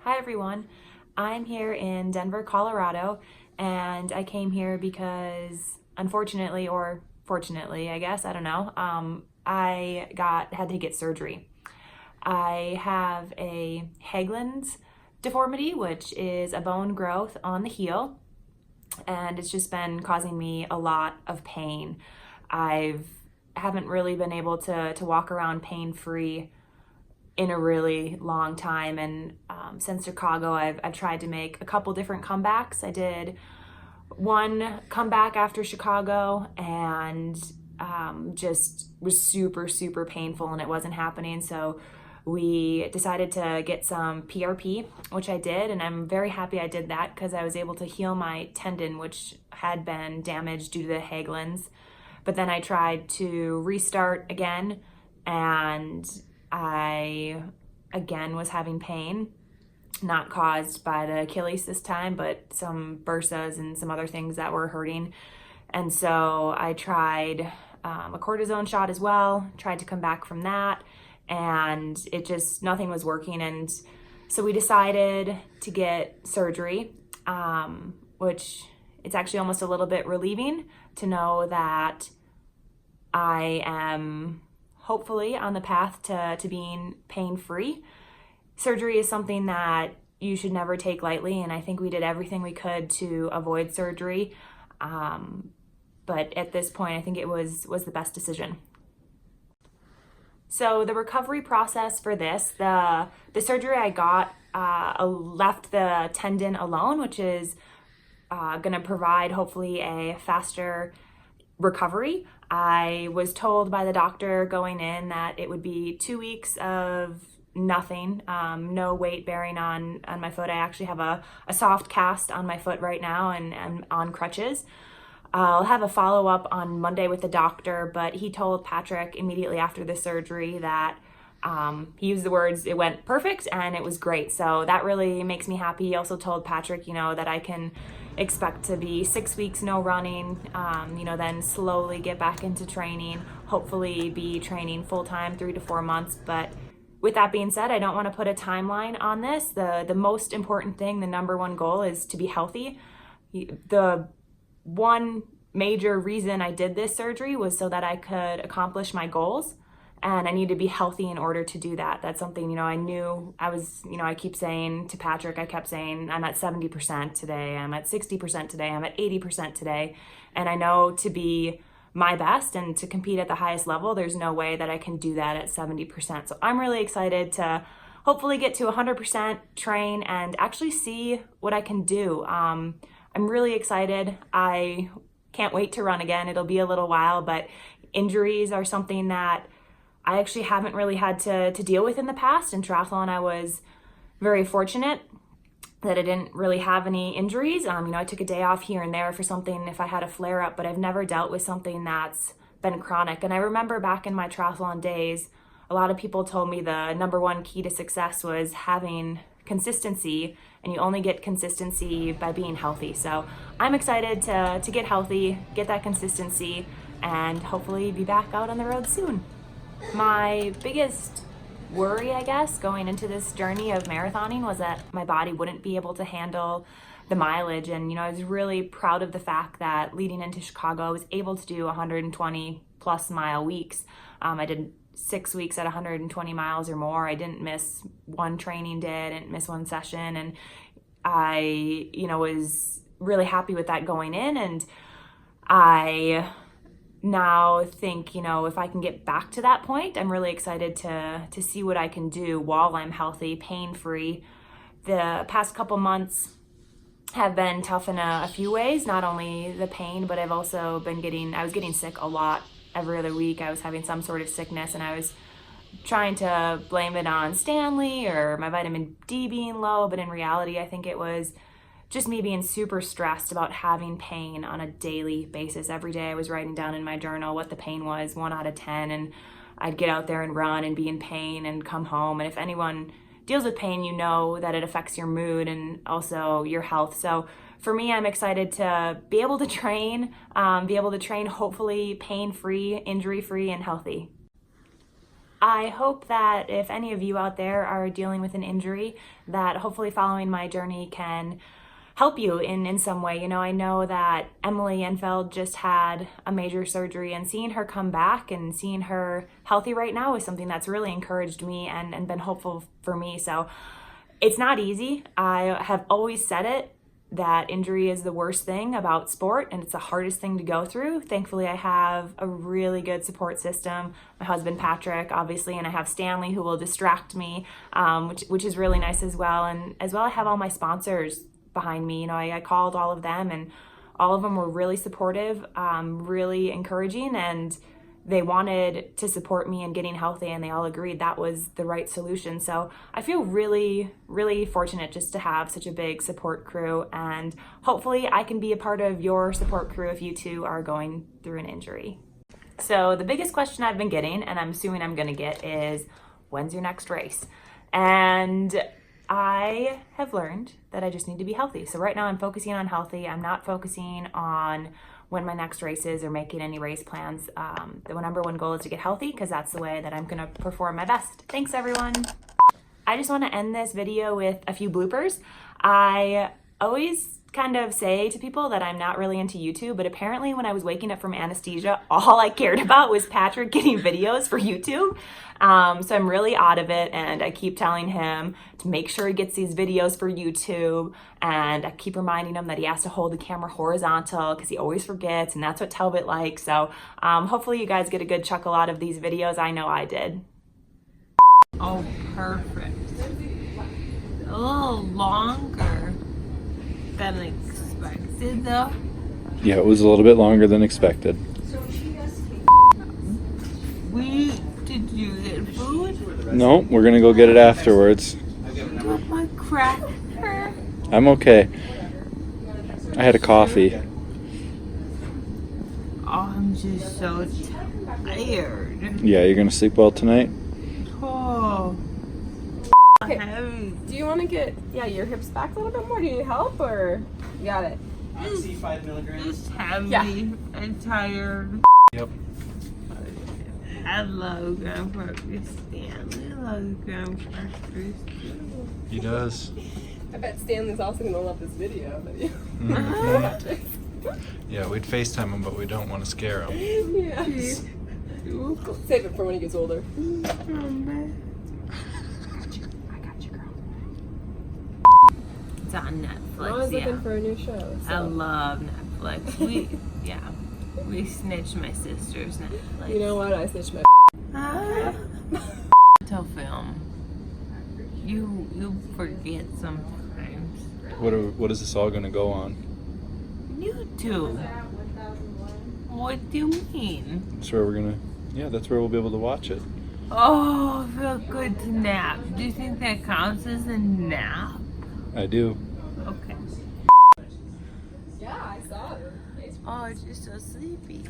Hi everyone, I'm here in Denver, Colorado, and I came here because unfortunately, or fortunately, I guess, I don't know, had to get surgery. I have a Haglund's deformity, which is a bone growth on the heel, and it's just been causing me a lot of pain. I haven't really been able to walk around pain-free in a really long time. And since Chicago, I've tried to make a couple different comebacks. I did one comeback after Chicago and just was super painful and it wasn't happening. So we decided to get some PRP, which I did, and I'm very happy I did that because I was able to heal my tendon, which had been damaged due to the Haglund's. But then I tried to restart again, and I again was having pain, not caused by the Achilles this time, but some bursas and some other things that were hurting. And so I tried a cortisone shot as well, tried to come back from that, and nothing was working. And so we decided to get surgery, which it's actually almost a little bit relieving to know that I am hopefully on the path to being pain-free. Surgery is something that you should never take lightly, and I think we did everything we could to avoid surgery. But at this point, I think it was the best decision. So the recovery process for this, the surgery I got left the tendon alone, which is going to provide hopefully a faster recovery. I was told by the doctor going in that it would be 2 weeks of nothing, no weight bearing on my foot. I actually have a soft cast on my foot right now and on crutches. I'll have a follow-up on Monday with the doctor, but he told Patrick immediately after the surgery that he used the words, it went perfect and it was great. So that really makes me happy. He also told Patrick, that I can expect to be 6 weeks no running, then slowly get back into training, hopefully be training full-time 3 to 4 months. But with that being said, I don't want to put a timeline on this. The most important thing, the number one goal, is to be healthy. The one major reason I did this surgery was so that I could accomplish my goals, and I need to be healthy in order to do that. That's something, I knew I was, I keep saying to Patrick, I kept saying, I'm at 70% today, I'm at 60% today, I'm at 80% today. And I know to be my best and to compete at the highest level, there's no way that I can do that at 70%. So I'm really excited to hopefully get to 100%, train, and actually see what I can do. I'm really excited. I can't wait to run again. It'll be a little while, but injuries are something that I actually haven't really had to deal with in the past. In triathlon, I was very fortunate that I didn't really have any injuries. I took a day off here and there for something if I had a flare up, but I've never dealt with something that's been chronic. And I remember back in my triathlon days, a lot of people told me the number one key to success was having consistency, and you only get consistency by being healthy. So I'm excited to get healthy, get that consistency, and hopefully be back out on the road soon. My biggest worry, I guess, going into this journey of marathoning was that my body wouldn't be able to handle the mileage. And, I was really proud of the fact that leading into Chicago, I was able to do 120 plus mile weeks. I did 6 weeks at 120 miles or more. I didn't miss one training day, I didn't miss one session. And I, was really happy with that going in. And I now think, if I can get back to that point, I'm really excited to see what I can do while I'm healthy, pain-free. The past couple months have been tough in a few ways, not only the pain, but I've also I was getting sick a lot. Every other week I was having some sort of sickness, and I was trying to blame it on Stanley or my vitamin D being low, but in reality, I think it was just me being super stressed about having pain on a daily basis. Every day I was writing down in my journal what the pain was, 1 out of 10, and I'd get out there and run and be in pain and come home. And if anyone deals with pain, you know that it affects your mood and also your health. So for me, I'm excited to be able to train hopefully pain-free, injury-free, and healthy. I hope that if any of you out there are dealing with an injury, that hopefully following my journey can help you in some way. You know, I know that Emily Enfeld just had a major surgery, and seeing her come back and seeing her healthy right now is something that's really encouraged me and been hopeful for me. So it's not easy. I have always said it, that injury is the worst thing about sport and it's the hardest thing to go through. Thankfully, I have a really good support system. My husband, Patrick, obviously, and I have Stanley who will distract me, which is really nice as well. And as well, I have all my sponsors behind me. You know, I called all of them and all of them were really supportive, really encouraging, and they wanted to support me in getting healthy, and they all agreed that was the right solution. So I feel really, really fortunate just to have such a big support crew, and hopefully I can be a part of your support crew if you too are going through an injury. So the biggest question I've been getting, and I'm assuming I'm gonna get, is when's your next race? And I have learned that I just need to be healthy. So right now I'm focusing on healthy. I'm not focusing on when my next race is or making any race plans. The number one goal is to get healthy, because that's the way that I'm gonna perform my best. Thanks everyone. I just wanna end this video with a few bloopers. I always kind of say to people that I'm not really into YouTube, but apparently when I was waking up from anesthesia, all I cared about was Patrick getting videos for YouTube. So I'm really out of it, and I keep telling him to make sure he gets these videos for YouTube, and I keep reminding him that he has to hold the camera horizontal because he always forgets, and that's what Talbot likes. So hopefully you guys get a good chuckle out of these videos. I know I did. Oh, perfect. A little longer than expected, though. Yeah, it was a little bit longer than expected. Did you get food? No, we're gonna go get it afterwards. Got my cracker. I'm okay. I had a coffee. Oh, I'm just so tired. Yeah, you're gonna sleep well tonight? Oh. Okay. Heavy. Do you want to get your hips back a little bit more? Do you need help, or you got it? Oxy 5 milligrams. Just heavy Yeah. and tired. Yep. I love Grandpa Stanley. I love Grandpa Stanley. He does. I bet Stanley's also gonna love this video. Yeah, we'd FaceTime him, but we don't want to scare him. Yeah. Save it for when he gets older. It's on Netflix. I'm always yeah. looking for a new show. I So. love Netflix. We snitched my sister's Netflix. You know what? I snitched my. To film. You forget sometimes. What is this all gonna go on? YouTube. What do you mean? That's where we're gonna. Yeah, that's where we'll be able to watch it. Oh, I feel good to nap. Do you think that counts as a nap? I do. Okay. Yeah, I saw it. Oh, it's just so sleepy.